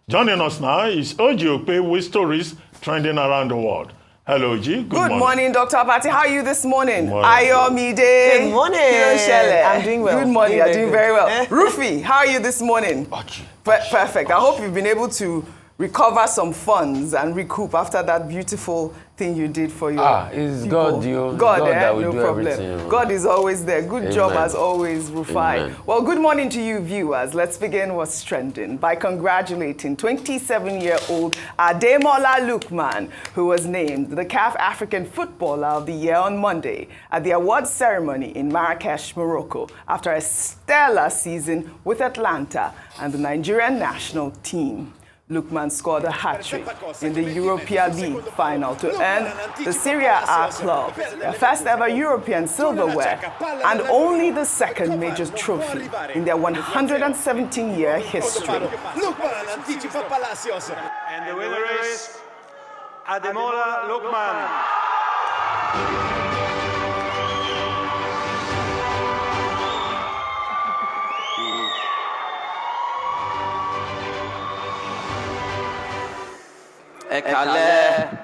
Joining us now is OjyOkpe with stories trending around the world. Hello, Oji. Good morning, Dr. Abati. How are you this morning? Morning. Good morning. I'm doing well. Good morning. You're doing very well. Rufy, how are you this morning? Perfect. I hope you've been able to recover some funds and recoup after that beautiful thing you did for your it's people. God that will no do problem. everything. God is always there. Good job Amen. as always, Rufai. Amen. Well, good morning to you, viewers. Let's begin what's trending by congratulating 27-year-old Ademola Lookman, who was named the CAF African Footballer of the Year on Monday at the awards ceremony in Marrakech, Morocco, after a stellar season with Atalanta and the Nigerian national team. Lookman scored a hat-trick in the Europa League final to earn the Serie A club, their first ever European silverware, and only the second major trophy in their 117-year history. And the winner is Ademola Lookman. Ekale,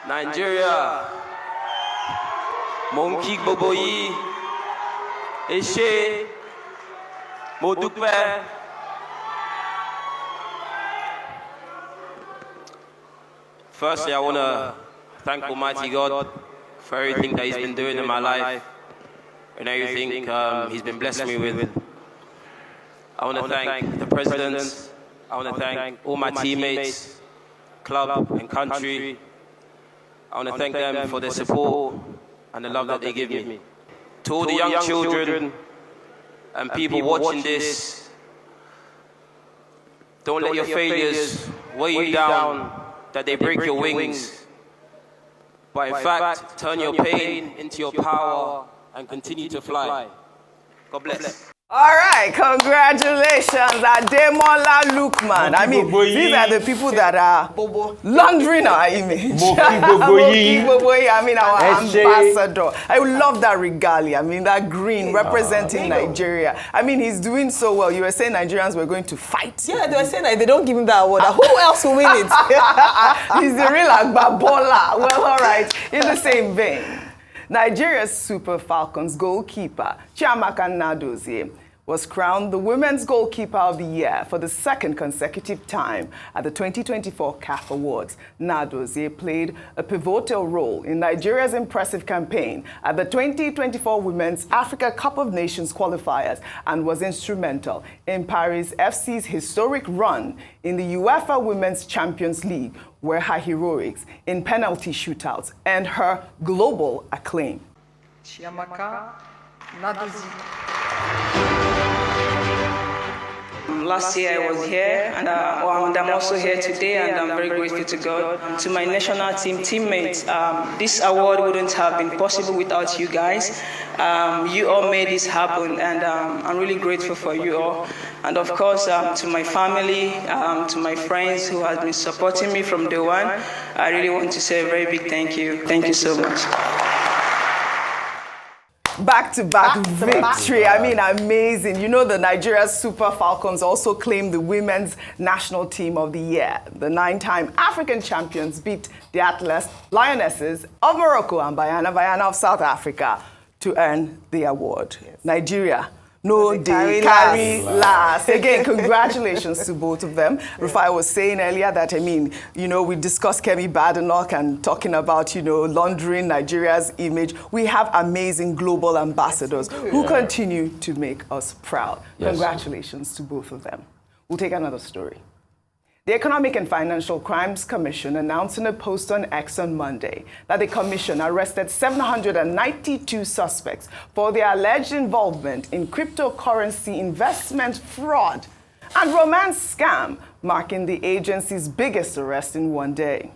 Nigeria, Monkey Boboyi, Eshe, Modupe. Firstly, I want to thank Almighty God for everything that He's been doing in my life and everything He's been blessing me with. I want to thank the presidents. I want to thank all my teammates, club and country. I want to thank them for their support and the love that they give me. To all the young children and people watching this, don't let your failures weigh you down, that they break your wings. But in fact, turn your pain into your power and continue to fly. God bless. All right, congratulations, Ademola Lookman. I mean, these are the people that are laundering our image. I mean, our ambassador. I love that regalia. I mean, that green representing Nigeria. I mean, he's doing so well. You were saying Nigerians were going to fight. Yeah, they were saying that if they don't give him that award, who else will win it? He's the real Agbabola. Well, all right, in the same vein. Nigeria's Super Falcons goalkeeper, Chiamaka Nnadozie, was crowned the Women's Goalkeeper of the Year for the second consecutive time at the 2024 CAF Awards. Nnadozie played a pivotal role in Nigeria's impressive campaign at the 2024 Women's Africa Cup of Nations qualifiers and was instrumental in Paris FC's historic run in the UEFA Women's Champions League, where her heroics in penalty shootouts earned her global acclaim. Chiamaka Nnadozie. Last year I was here, and I'm also here today, and I'm very grateful to God. To my national team teammates, this award wouldn't have been possible without you guys. You all made this happen, and I'm really grateful for you all. And of course, to my family, to my friends who have been supporting me from day one, I really want to say a very big thank you. Thank you so much. Back-to-back victory. I mean, amazing. You know, the Nigeria Super Falcons also claimed the Women's National Team of the Year. The 9-time African champions beat the Lionesses of Morocco and Bayana of South Africa to earn the award. Yes. Nigeria. No, they carry last. Again, congratulations to both of them. Rufai was saying earlier that, I mean, you know, we discussed Kemi Badenoch and talking about, you know, laundering Nigeria's image. We have amazing global ambassadors who continue to make us proud. Yes. Congratulations to both of them. We'll take another story. The Economic and Financial Crimes Commission announced in a post on X on Monday that the commission arrested 792 suspects for their alleged involvement in cryptocurrency investment fraud and romance scam, marking the agency's biggest arrest in one day.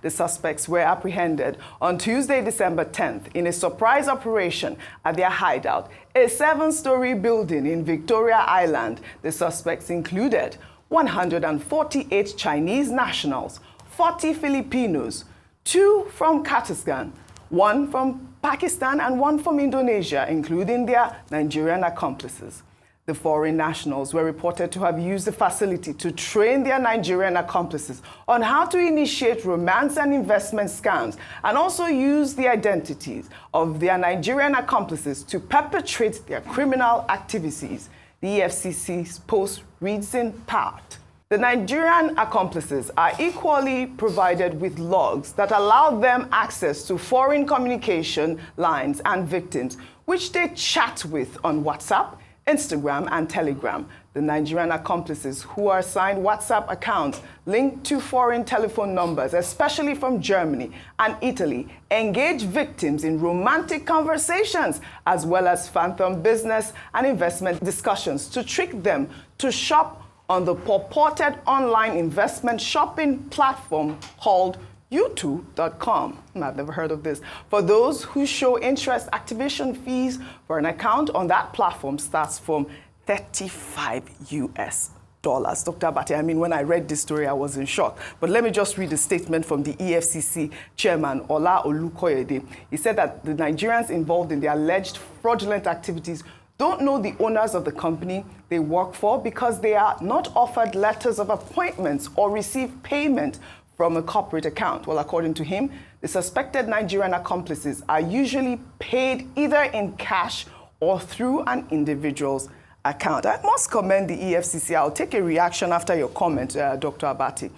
The suspects were apprehended on Tuesday, December 10th, in a surprise operation at their hideout, a 7-story building in Victoria Island. The suspects included 148 Chinese nationals, 40 Filipinos, 2 from Kyrgyzstan, 1 from Pakistan, and 1 from Indonesia, including their Nigerian accomplices. The foreign nationals were reported to have used the facility to train their Nigerian accomplices on how to initiate romance and investment scams, and also use the identities of their Nigerian accomplices to perpetrate their criminal activities. The EFCC's post reads in part. The Nigerian accomplices are equally provided with logs that allow them access to foreign communication lines and victims, which they chat with on WhatsApp, Instagram, and Telegram. The Nigerian accomplices, who are assigned WhatsApp accounts linked to foreign telephone numbers, especially from Germany and Italy, engage victims in romantic conversations, as well as phantom business and investment discussions to trick them to shop on the purported online investment shopping platform called U2.com. I've never heard of this. For those who show interest, activation fees for an account on that platform starts from $35 US. Dr. Abati, I mean, when I read this story, I was in shock. But let me just read a statement from the EFCC chairman, Ola Olukoyede. He said that the Nigerians involved in the alleged fraudulent activities don't know the owners of the company they work for because they are not offered letters of appointments or receive payment from a corporate account. Well, according to him, the suspected Nigerian accomplices are usually paid either in cash or through an individual's account. I must commend the EFCC. I'll take a reaction after your comment, Dr. Abati.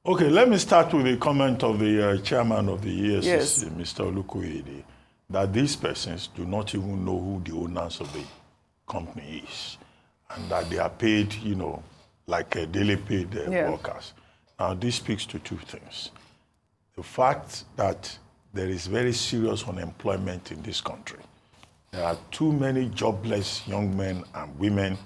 Okay, let me start with a comment of the chairman of the EFCC, Yes. Mr. Olukoyede, that these persons do not even know who the owners of the company is, and that they are paid, you know, like daily paid workers. Now, this speaks to two things. The fact that there is very serious unemployment in this country. There are too many jobless young men and women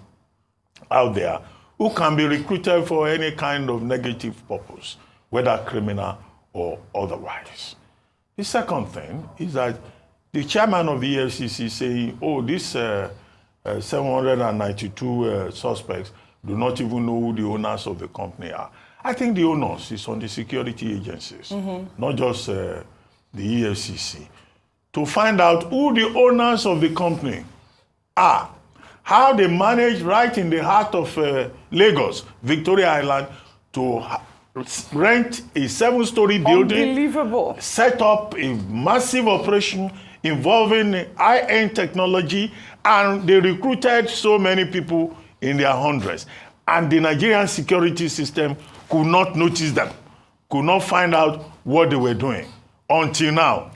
out there who can be recruited for any kind of negative purpose, whether criminal or otherwise. The second thing is that the chairman of the EFCC saying, oh, these 792 suspects do not even know who the owners of the company are. I think the onus is on the security agencies, not just the EFCC, to find out who the owners of the company are, how they manage right in the heart of Lagos, Victoria Island, to rent a 7-story building, Unbelievable. set up a massive operation involving high-end technology, and they recruited so many people in their hundreds. And the Nigerian security system could not notice them, could not find out what they were doing until now.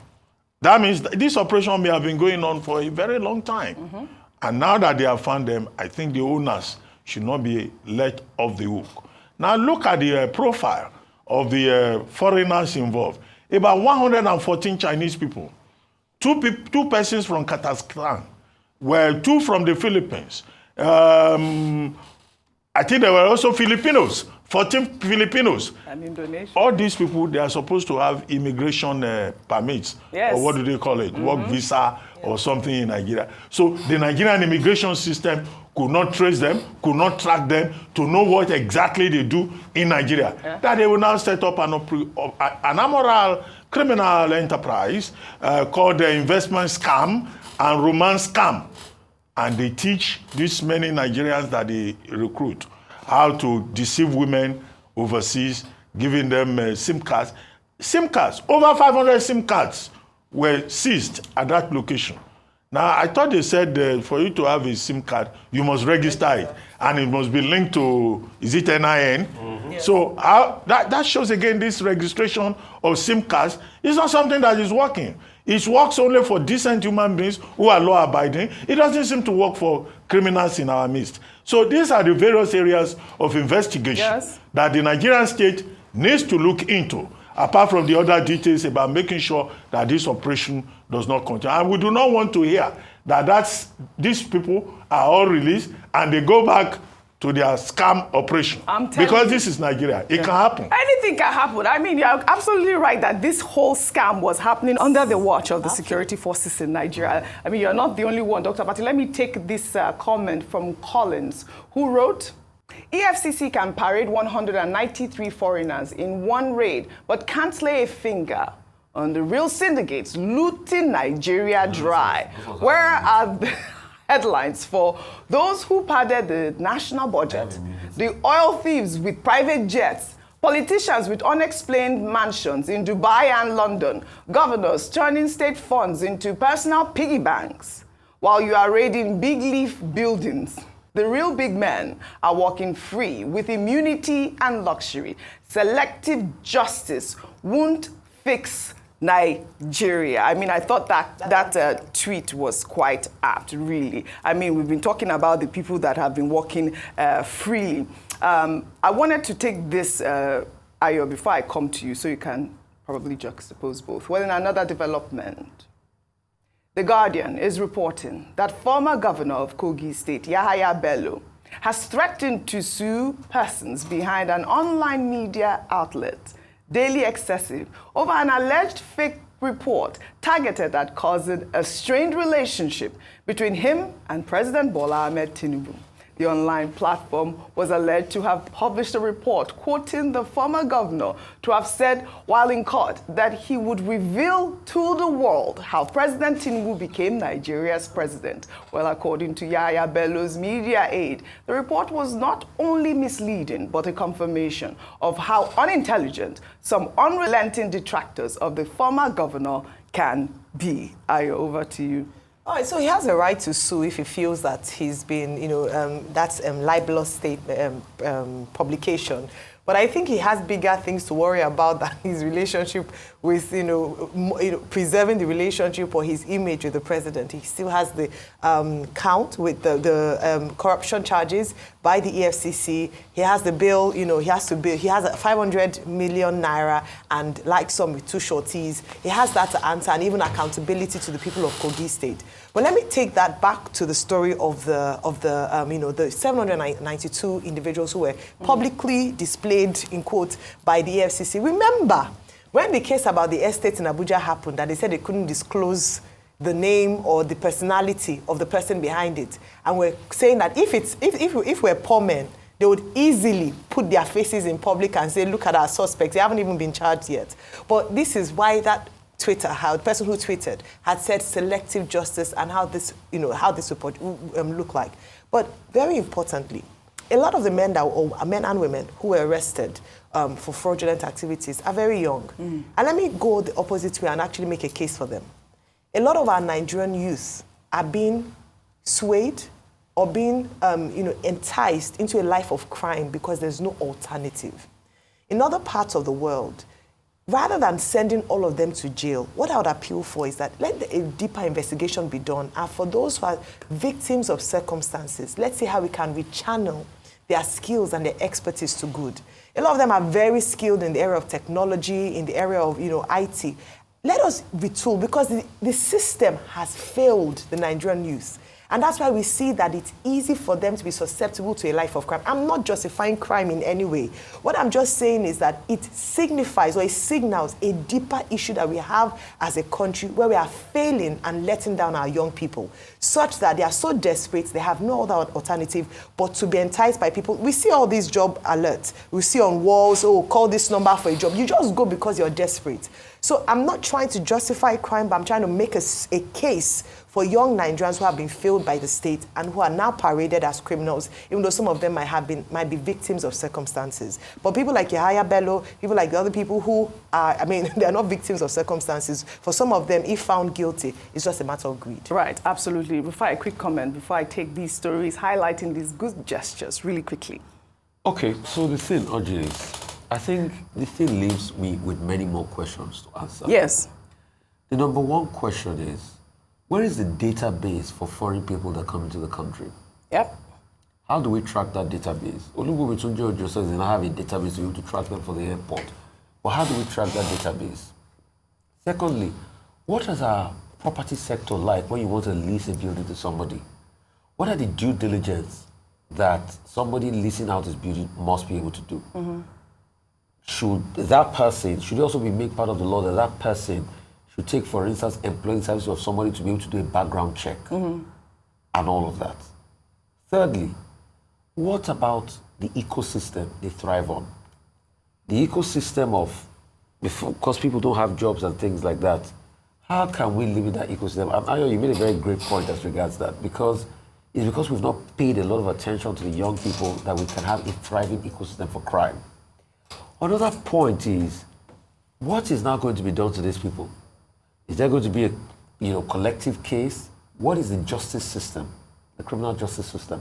That means that this operation may have been going on for a very long time. And now that they have found them, I think the owners should not be let off the hook. Now look at the profile of the foreigners involved. About 114 Chinese people, two persons from Kazakhstan, well, 2 from the Philippines. I think there were also Filipinos, 14 Filipinos. And Indonesia. All these people, they are supposed to have immigration permits, Yes. or what do they call it, work visa or something in Nigeria. So the Nigerian immigration system could not trace them, could not track them to know what exactly they do in Nigeria. That they will now set up an amoral criminal enterprise called the investment scam and romance scam. And they teach these many Nigerians that they recruit how to deceive women overseas, giving them SIM cards. SIM cards, over 500 SIM cards were seized at that location. Now, I thought they said for you to have a SIM card, you must register it. And it must be linked to, is it NIN? Yes. So that shows again this registration of SIM cards is not something that is working. It works only for decent human beings who are law-abiding. It doesn't seem to work for criminals in our midst. So these are the various areas of investigation that the Nigerian state needs to look into, apart from the other details about making sure that this operation does not continue. And we do not want to hear that these people are all released and they go back to their scam operation. Because this is Nigeria. It can happen. Anything can happen. I mean, you're absolutely right that this whole scam was happening under the watch of the security forces in Nigeria. I mean, you're not the only one, Dr. Abati. Let me take this comment from Collins, who wrote, EFCC can parade 193 foreigners in one raid, but can't lay a finger on the real syndicates looting Nigeria dry. Where are the... headlines for those who padded the national budget, the oil thieves with private jets, politicians with unexplained mansions in Dubai and London, governors turning state funds into personal piggy banks. While you are raiding big leaf buildings, the real big men are walking free with immunity and luxury. Selective justice won't fix Nigeria. I mean, I thought that tweet was quite apt, really. I mean, we've been talking about the people that have been walking freely. I wanted to take this, Ayo, before I come to you, so you can probably juxtapose both. Well, in another development, The Guardian is reporting that former governor of Kogi State, Yahaya Bello, has threatened to sue persons behind an online media outlet, Daily Excessive, over an alleged fake report targeted at causing a strained relationship between him and President Bola Ahmed Tinubu. The online platform was alleged to have published a report quoting the former governor to have said while in court that he would reveal to the world how President Tinubu became Nigeria's president. Well, according to Yahaya Bello's media aide, the report was not only misleading, but a confirmation of how unintelligent some unrelenting detractors of the former governor can be. Ayo, over to you. All right, so he has a right to sue if he feels that he's been, that's libelous state publication. But I think he has bigger things to worry about than his relationship with, preserving the relationship or his image with the president. He still has the count with the corruption charges by the EFCC. He has the bill, he has to bill. He has 500 million naira and like some with two shorties. He has that to answer and even accountability to the people of Kogi State. But let me take that back to the story of the 792 individuals who were publicly displayed, in quotes, by the EFCC. Remember, when the case about the estate in Abuja happened, that they said they couldn't disclose the name or the personality of the person behind it, and we're saying that if we're poor men, they would easily put their faces in public and say, look at our suspects. They haven't even been charged yet. But this is why that how the person who tweeted had said selective justice and how this report look like. But very importantly, a lot of the men and women who were arrested for fraudulent activities are very young. And let me go the opposite way and actually make a case for them. A lot of our Nigerian youth are being swayed or being enticed into a life of crime because there's no alternative. In other parts of the world, rather than sending all of them to jail, what I would appeal for is that let a deeper investigation be done. And for those who are victims of circumstances, let's see how we can rechannel their skills and their expertise to good. A lot of them are very skilled in the area of technology, in the area of IT. Let us retool, because the system has failed the Nigerian youth. And that's why we see that it's easy for them to be susceptible to a life of crime. I'm not justifying crime in any way. What I'm just saying is that it signifies or it signals a deeper issue that we have as a country where we are failing and letting down our young people, such that they are so desperate, they have no other alternative but to be enticed by people. We see all these job alerts. We see on walls, call this number for a job. You just go because you're desperate. So I'm not trying to justify crime, but I'm trying to make a case for young Nigerians who have been failed by the state and who are now paraded as criminals, even though some of them might be victims of circumstances. But people like Yahaya Bello, people like the other people who are, they are not victims of circumstances. For some of them, if found guilty, it's just a matter of greed. Right, absolutely. Before a quick comment, before I take these stories, highlighting these good gestures really quickly. Okay, so the thing, Oji, is I think the thing leaves me with many more questions to answer. Yes. The number one question is, where is the database for foreign people that come into the country? Yep. How do we track that database? Olubumitunji Ojo says they now have a database to be able to track them for the airport. But how do we track that database? Secondly, what is our property sector like when you want to lease a building to somebody? What are the due diligence that somebody leasing out his building must be able to do? Should that person, should it also be made part of the law that person should take, for instance, employing services of somebody to be able to do a background check and all of that? Thirdly, what about the ecosystem they thrive on? The ecosystem of, because people don't have jobs and things like that, How can we live in that ecosystem? And Ayo, you made a very great point as regards that, because it's because we've not paid a lot of attention to the young people that we can have a thriving ecosystem for crime. Another point is, what is now going to be done to these people? Is there going to be a collective case? What is the justice system, the criminal justice system?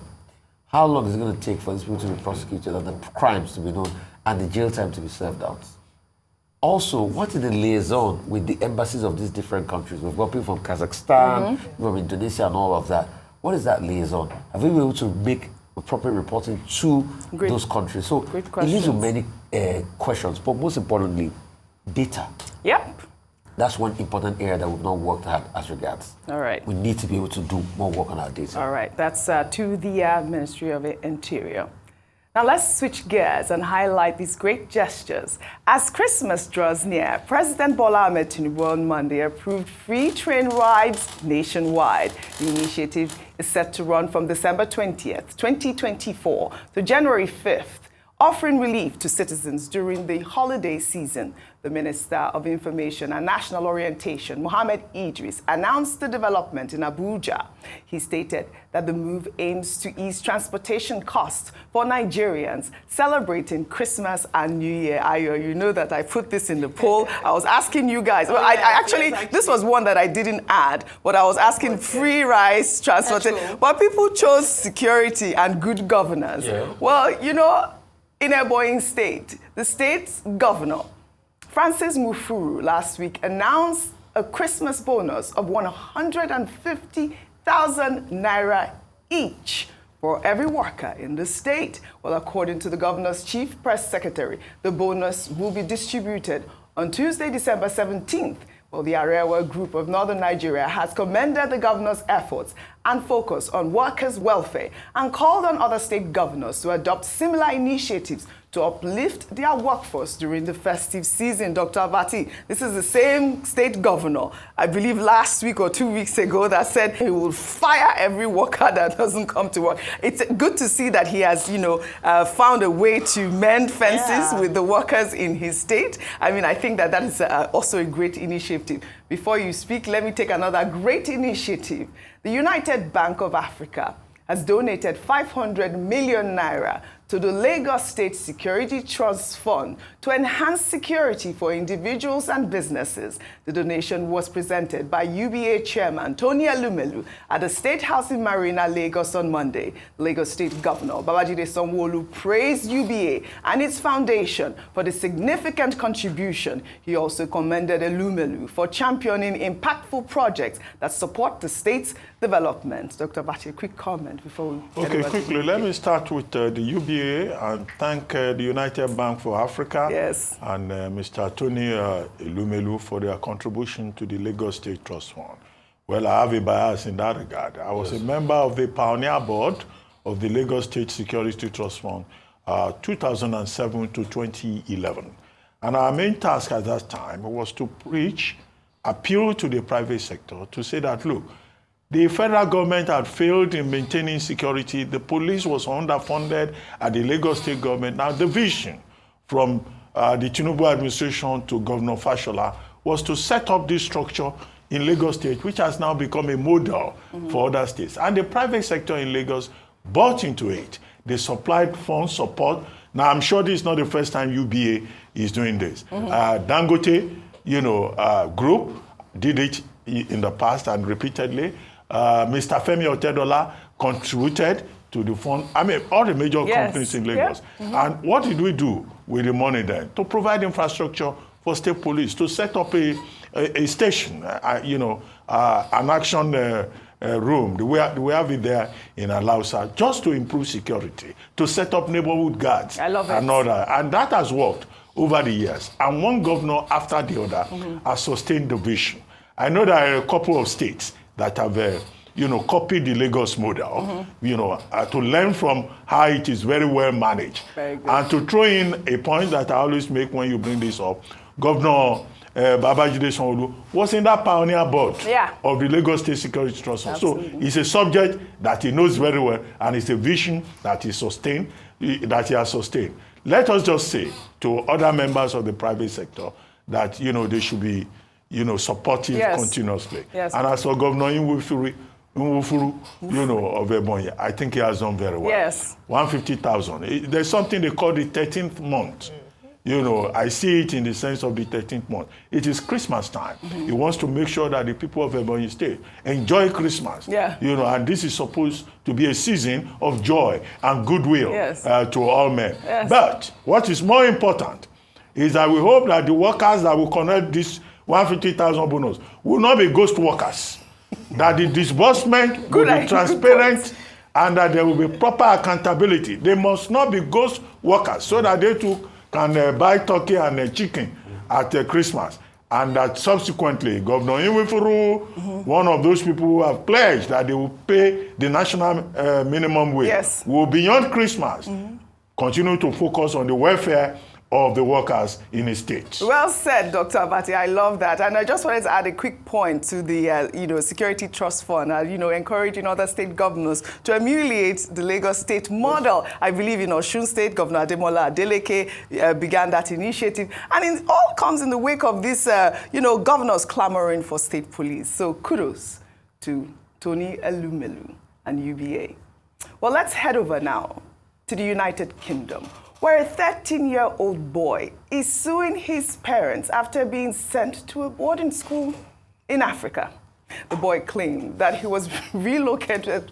How long is it going to take for these people to be prosecuted and the crimes to be known and the jail time to be served out? Also, what is the liaison with the embassies of these different countries? We've got people from Kazakhstan, from Indonesia and all of that. What is that liaison? Have we been able to make appropriate reporting to those countries? So it leads to many questions, but most importantly, data. Yep. That's one important area that we've not worked at as regards. All right. We need to be able to do more work on our data. All right. That's to the Ministry of Interior. Now let's switch gears and highlight these great gestures. As Christmas draws near, President Bola Ahmed Tinubu on Monday approved free train rides nationwide. The initiative is set to run from December 20th, 2024 to January 5th, offering relief to citizens during the holiday season. The Minister of Information and National Orientation, Mohammed Idris, announced the development in Abuja. He stated that the move aims to ease transportation costs for Nigerians celebrating Christmas and New Year. Ayo, you know that I put this in the poll. I was asking you guys. Well, actually, this was one that I didn't add, but I was asking free rides, transportation. But people chose security and good governance. Yeah. Well, in Ebonyi State, the state's governor, Francis Mufuru, last week announced a Christmas bonus of 150,000 naira each for every worker in the state. Well, according to the governor's chief press secretary, the bonus will be distributed on Tuesday, December 17th. Well, the Arewa Group of Northern Nigeria has commended the governor's efforts and focus on workers' welfare and called on other state governors to adopt similar initiatives to uplift their workforce during the festive season. Dr. Abati, this is the same state governor, I believe last week or 2 weeks ago, that said he will fire every worker that doesn't come to work. It's good to see that he has, found a way to mend fences with the workers in his state. I mean, I think that is also a great initiative. Before you speak, let me take another great initiative. The United Bank of Africa has donated 500 million naira to the Lagos State Security Trust Fund to enhance security for individuals and businesses. The donation was presented by UBA Chairman Tony Elumelu at the State House in Marina, Lagos on Monday. Lagos State Governor Babajide Sanwo-Olu praised UBA and its foundation for the significant contribution. He also commended Elumelu for championing impactful projects that support the state's development. Dr. Bati, a quick comment before we Okay, quickly, let me start with the UBA and thank the United Bank for Africa and Mr. Tony Elumelu for their contribution to the Lagos State Trust Fund. Well, I have a bias in that regard. I was a member of the pioneer board of the Lagos State Security Trust Fund 2007 to 2011. And our main task at that time was to appeal to the private sector to say that, look, the federal government had failed in maintaining security. The police was underfunded at the Lagos State government. Now, the vision from the Tinubu administration to Governor Fashola was to set up this structure in Lagos State, which has now become a model for other states. And the private sector in Lagos bought into it. They supplied funds, support. Now, I'm sure this is not the first time UBA is doing this. Dangote, group did it in the past and repeatedly. Mr. Femi Otedola contributed to the fund. I mean, all the major companies in Lagos. And what did we do with the money then? To provide infrastructure for state police, to set up a station, an action room. We have it there in Alausa, just to improve security, to set up neighborhood guards. I love it. And all that. And that has worked over the years. And one governor after the other has sustained the vision. I know there are a couple of states that have, copied the Lagos model, to learn from how it is very well managed. Very good. And to throw in a point that I always make when you bring this up, Governor Babajide Sanwo-Olu was in that pioneer board of the Lagos State Security Trust Fund. So it's a subject that he knows very well, and it's a vision that he has sustained. Let us just say to other members of the private sector that, they should be supportive continuously. Yes. And as for Governor Nwufuru, of Ebonyi, I think he has done very well. Yes. 150,000. There's something they call the 13th month. I see it in the sense of the 13th month. It is Christmas time. He wants to make sure that the people of Ebonyi State enjoy Christmas. Yeah. And this is supposed to be a season of joy and goodwill to all men. Yes. But what is more important is that we hope that the workers that will connect this 150,000 bonus will not be ghost workers. That the disbursement will be transparent and that there will be proper accountability. They must not be ghost workers so that they too can buy turkey and chicken at Christmas. And that subsequently, Governor Nwufuru, one of those people who have pledged that they will pay the national minimum wage, will beyond Christmas continue to focus on the welfare of the workers in his state. Well said, Dr. Abati. I love that. And I just wanted to add a quick point to the, Security Trust Fund, encouraging other state governors to emulate the Lagos State model. I believe in Osun State, Governor Ademola Lookman began that initiative. And it all comes in the wake of this, governors clamoring for state police. So kudos to Tony Elumelu and UBA. Well, let's head over now to the United Kingdom, where a 13-year-old boy is suing his parents after being sent to a boarding school in Africa. The boy claimed that he was relocated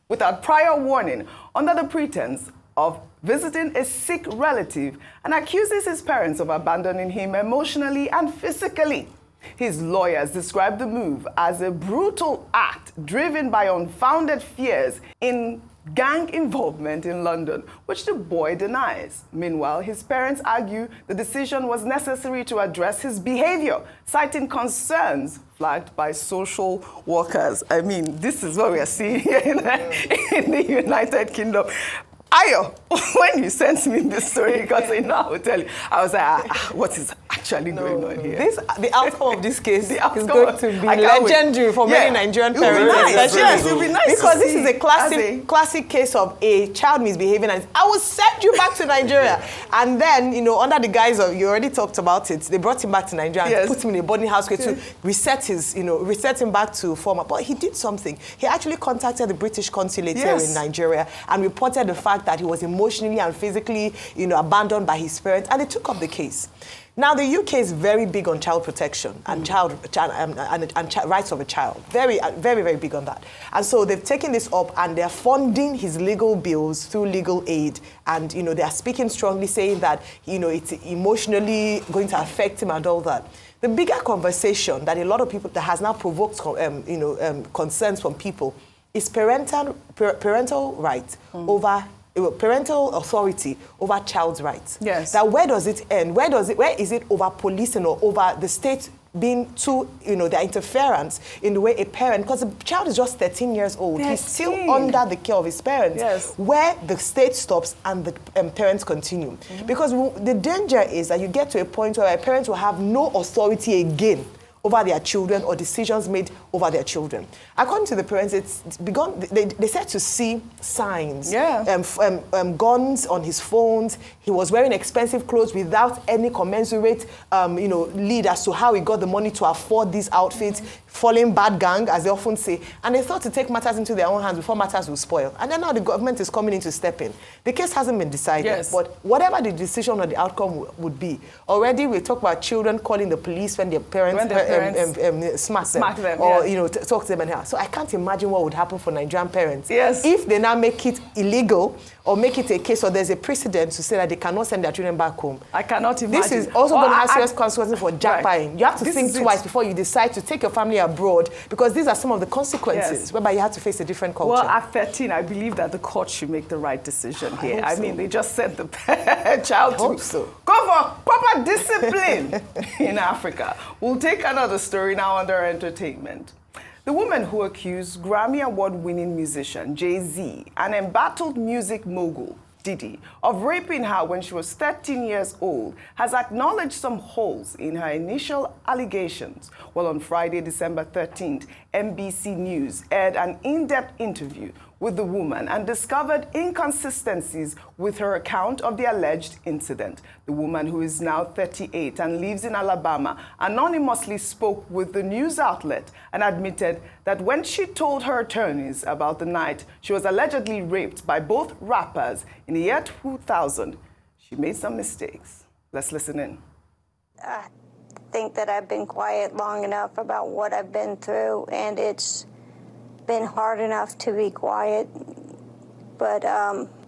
without prior warning under the pretense of visiting a sick relative and accuses his parents of abandoning him emotionally and physically. His lawyers described the move as a brutal act driven by unfounded fears in gang involvement in London, which the boy denies. Meanwhile, his parents argue the decision was necessary to address his behavior, citing concerns flagged by social workers. I mean, this is what we are seeing here in the United Kingdom. Ayo, when you sent me this story, because I will tell you, I was like, what is actually going on here? The outcome of this case is going to be legendary for many Nigerian parents. It will be nice because this is a classic case of a child misbehaving, and I will send you back to Nigeria. And then, under the guise of, you already talked about it, they brought him back to Nigeria and put him in a boarding house to reset him back to former. But he did something. He actually contacted the British consulate here in Nigeria and reported the fact that he was emotionally and physically, abandoned by his parents, and they took up the case. Now, the UK is very big on child protection and rights of a child. Very, very, very big on that. And so they've taken this up and they're funding his legal bills through legal aid. And, they are speaking strongly, saying that, it's emotionally going to affect him and all that. The bigger conversation that a lot of people, that has now provoked, concerns from people, is parental rights over parental authority over child's rights. Yes. That where does it end? Where is it over policing or over the state being too, their interference in the way a parent, because the child is just 13 years old. He's still under the care of his parents. Yes. Where the state stops and the parents continue. Because the danger is that you get to a point where parents will have no authority again over their children or decisions made over their children. According to the parents, it's begun, they said to see signs, guns on his phones. He was wearing expensive clothes without any commensurate, lead as to how he got the money to afford these outfits, falling bad gang, as they often say. And they thought to take matters into their own hands before matters will spoil. And then now the government is coming in to step in. The case hasn't been decided, but whatever the decision or the outcome would be, already we talk about children calling the police when their parents smack them or talk to them anyhow. So I can't imagine what would happen for Nigerian parents if they now make it illegal or make it a case or there's a precedent to say that they cannot send their children back home. I cannot imagine. This is also going to have serious consequences for jackpying. You have to think twice before you decide to take your family abroad, because these are some of the consequences whereby you have to face a different culture. Well, at 13, I believe that the court should make the right decision here. I mean, they just sent the child to go for proper discipline in Africa. We'll take another story now under entertainment. The woman who accused Grammy Award-winning musician JayZ and embattled music mogul Diddy of raping her when she was 13 years old has acknowledged some holes in her initial allegations. Well, on Friday, December 13th, NBC News aired an in-depth interview with the woman and discovered inconsistencies with her account of the alleged incident. The woman, who is now 38 and lives in Alabama, anonymously spoke with the news outlet and admitted that when she told her attorneys about the night she was allegedly raped by both rappers in the year 2000, she made some mistakes. Let's listen in. I think that I've been quiet long enough about what I've been through, and it's been hard enough to be quiet, but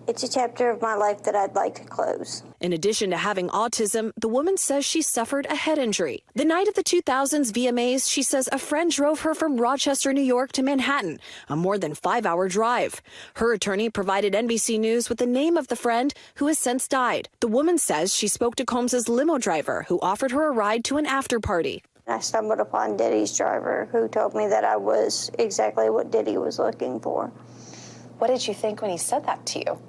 it's a chapter of my life that I'd like to close. In addition to having autism, the woman says she suffered a head injury. The night of the 2000s VMAs, she says a friend drove her from Rochester, New York to Manhattan, a more than 5-hour drive. Her attorney provided NBC News with the name of the friend, who has since died. The woman says she spoke to Combs's limo driver, who offered her a ride to an after party. I stumbled upon Diddy's driver, who told me that I was exactly what Diddy was looking for. What did you think when he said that to you?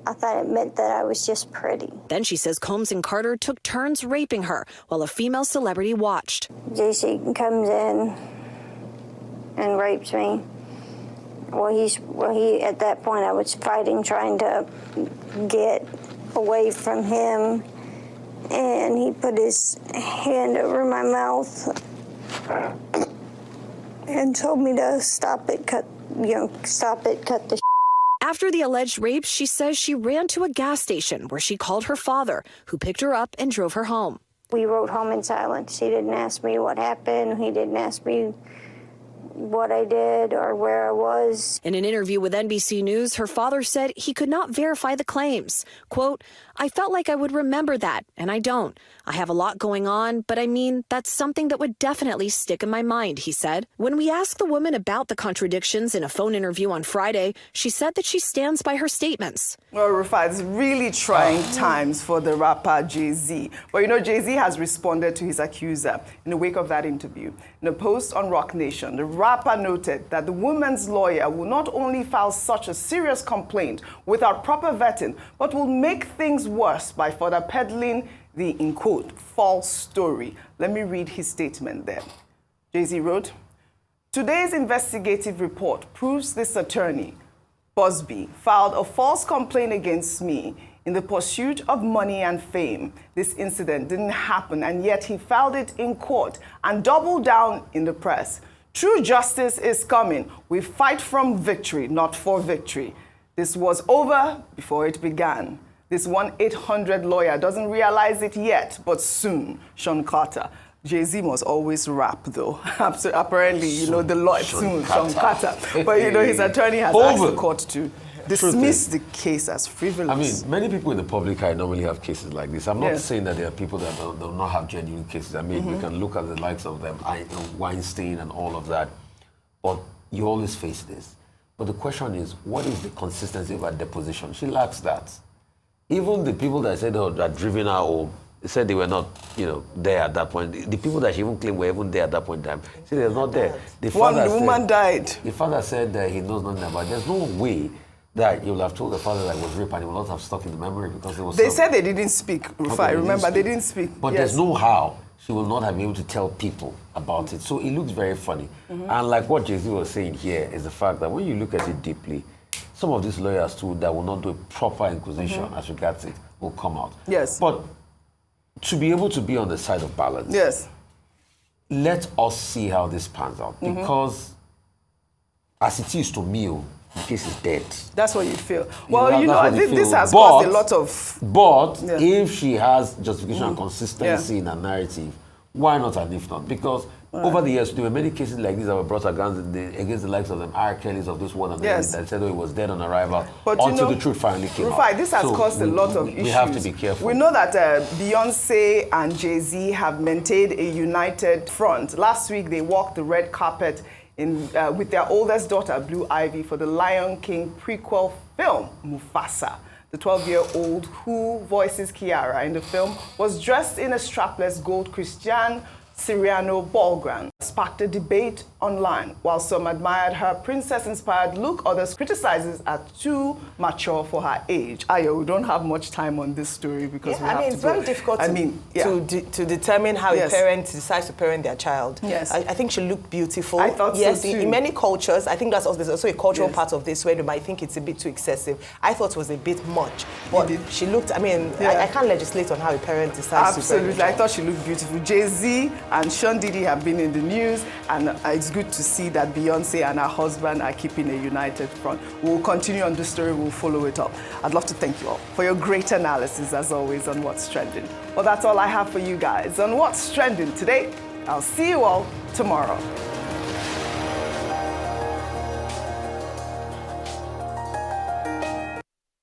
I thought it meant that I was just pretty. Then she says Combs and Carter took turns raping her while a female celebrity watched. JayZ comes in and rapes me. He at that point I was fighting, trying to get away from him, and he put his hand over my mouth and told me to stop it, cut the. After the alleged rape, she says she ran to a gas station where she called her father, who picked her up and drove her home. We rode home in silence. He didn't ask me what happened. He didn't ask me what I did or where I was. In an interview with NBC News, her father said he could not verify the claims. Quote, "I felt like I would remember that, and I don't. I have a lot going on, but I mean, that's something that would definitely stick in my mind," he said. When we asked the woman about the contradictions in a phone interview on Friday, she said that she stands by her statements. Well, Rufai, it's really trying times for the rapper JayZ. But you know, JayZ has responded to his accuser in the wake of that interview. In a post on Rock Nation, the rapper noted that the woman's lawyer will not only file such a serious complaint without proper vetting, but will make things worse by further peddling the, in quote, false story. Let me read his statement there. JayZ wrote, "Today's investigative report proves this attorney, Busby, filed a false complaint against me in the pursuit of money and fame. This incident didn't happen, and yet he filed it in court and doubled down in the press. True justice is coming. We fight from victory, not for victory. This was over before it began. This 1-800 lawyer doesn't realize it yet, but soon." Sean Carter. JayZ must always rap, though. Apparently, you know, the lawyer soon, Sean Carter. But, you know, his attorney has asked the court to dismiss the case as frivolous. I mean, many people in the public eye normally have cases like this. I'm not saying that there are people that do not have genuine cases. I mean, we can look at the likes of them, Weinstein and all of that, but you always face this. But the question is, what is the consistency of her deposition? She lacks that. Even the people that said that driven her home, they said they were not, you know, there at that point. The people that she even claimed were even there at that point in time, said they're not there. The woman died. The father said that he knows nothing about it. There's no way that you will have told the father that it was rape and it will not have stuck in the memory because it was. They said they didn't speak, Rufai. Remember, they didn't speak. But there's no how she will not have been able to tell people about it. So it looks very funny. And like what JayZ was saying here is the fact that when you look at it deeply, some of these lawyers too that will not do a proper inquisition as regards it will come out. Yes. But to be able to be on the side of balance, yes, let us see how this pans out. Because as it is to me, the case is dead. That's what you feel. Well, you know, I think this has caused a lot of... But if she has justification and consistency in her narrative, why not and if not? Because over the years, there were many cases like this that were brought against the likes of them R. Kelly's of this world and that said, he was dead on arrival until the truth finally came out. This has caused a lot of issues. We have to be careful. We know that Beyonce and JayZ have maintained a united front. Last week, they walked the red carpet with their oldest daughter, Blue Ivy, for the Lion King prequel film, Mufasa. The 12-year-old who voices Kiara in the film was dressed in a strapless gold Christian Siriano Ballground sparked a debate online. While some admired her princess-inspired look, others criticized her too mature for her age. Ayo, we don't have much time on this story because we have to it's very difficult to determine how a parent decides to parent their child. Yes. I think she looked beautiful. I thought so too. In many cultures, I think there's also a cultural part of this where they might think it's a bit too excessive. I thought it was a bit much. But she looked, I can't legislate on how a parent decides to parent. Absolutely, I thought she looked beautiful. JayZ and Sean Diddy have been in the news, and it's good to see that Beyonce and her husband are keeping a united front. We'll continue on this story, we'll follow it up. I'd love to thank you all for your great analysis, as always, on What's Trending. Well, that's all I have for you guys on What's Trending today. I'll see you all tomorrow.